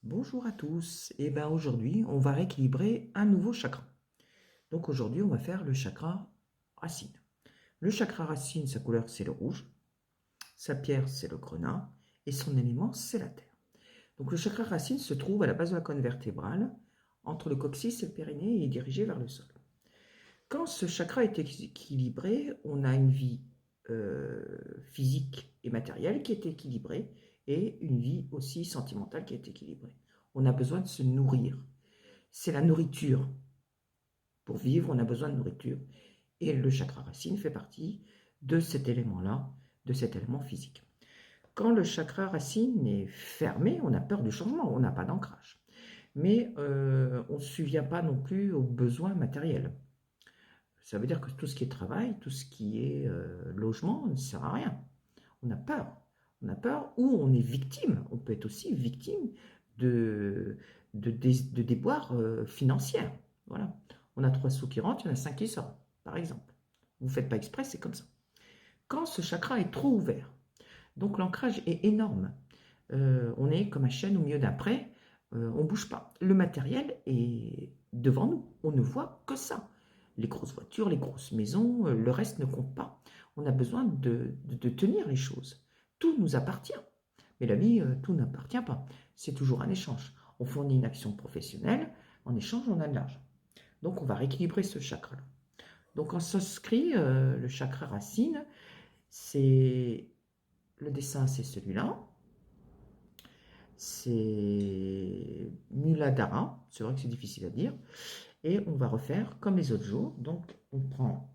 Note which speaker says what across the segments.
Speaker 1: Bonjour à tous, et bien aujourd'hui on va rééquilibrer un nouveau chakra. Donc aujourd'hui on va faire le chakra racine. Le chakra racine, sa couleur c'est le rouge, sa pierre c'est le grenat et son élément c'est la terre. Donc le chakra racine se trouve à la base de la colonne vertébrale, entre le coccyx et le périnée et est dirigé vers le sol. Quand ce chakra est équilibré, on a une vie physique et matérielle qui est équilibrée et une vie aussi sentimentale qui est équilibrée. On a besoin de se nourrir. C'est la nourriture. Pour vivre, on a besoin de nourriture. Et le chakra racine fait partie de cet élément-là, de cet élément physique. Quand le chakra racine est fermé, on a peur du changement, on n'a pas d'ancrage. Mais on ne se souvient pas non plus aux besoins matériels. Ça veut dire que tout ce qui est travail, tout ce qui est logement ne sert à rien. On a peur. On a peur ou on est victime. On peut être aussi victime de déboires financiers. Voilà. On a 3 sous qui rentrent, il y en a 5 qui sortent, par exemple. Vous ne faites pas exprès, c'est comme ça. Quand ce chakra est trop ouvert, donc l'ancrage est énorme. On est comme un chêne au milieu d'un pré, on ne bouge pas. Le matériel est devant nous, on ne voit que ça. Les grosses voitures, les grosses maisons, le reste ne compte pas. On a besoin de tenir les choses. Tout nous appartient. Mais la vie, tout n'appartient pas. C'est toujours un échange. On fournit une action professionnelle, en échange, on a de l'argent. Donc, on va rééquilibrer ce chakra-là. Donc, on s'inscrit, le chakra racine, c'est le dessin, c'est celui-là. C'est Muladhara, c'est vrai que c'est difficile à dire. Et on va refaire comme les autres jours. Donc, on prend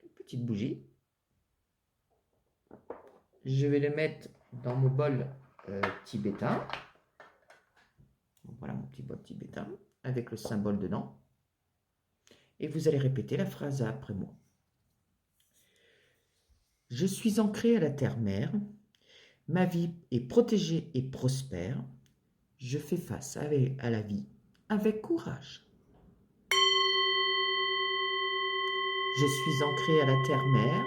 Speaker 1: une petite bougie. Je vais le mettre dans mon bol tibétain. Donc, voilà mon petit bol tibétain avec le symbole dedans. Et vous allez répéter la phrase après moi. Je suis ancré à la terre-mère. Ma vie est protégée et prospère. Je fais face à la vie avec courage. Je suis ancré à la terre-mère.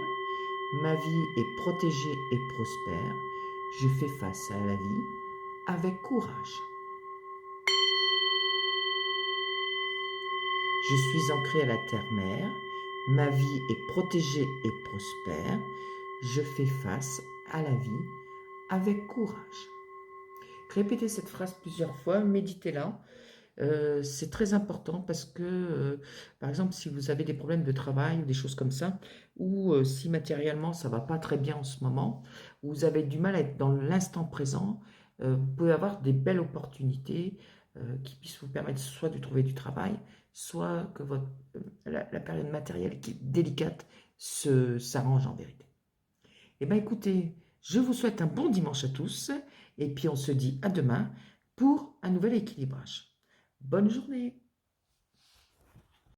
Speaker 1: Ma vie est protégée et prospère. Je fais face à la vie avec courage. Je suis ancré à la terre-mère. Ma vie est protégée et prospère. Je fais face à la vie avec courage. Répétez cette phrase plusieurs fois, méditez-la. C'est très important parce que, par exemple, si vous avez des problèmes de travail ou des choses comme ça, ou si matériellement ça va pas très bien en ce moment, ou vous avez du mal à être dans l'instant présent, vous pouvez avoir des belles opportunités qui puissent vous permettre soit de trouver du travail, soit que la période matérielle qui est délicate s'arrange en vérité. Eh bien écoutez, je vous souhaite un bon dimanche à tous et puis on se dit à demain pour un nouvel équilibrage. Bonne journée!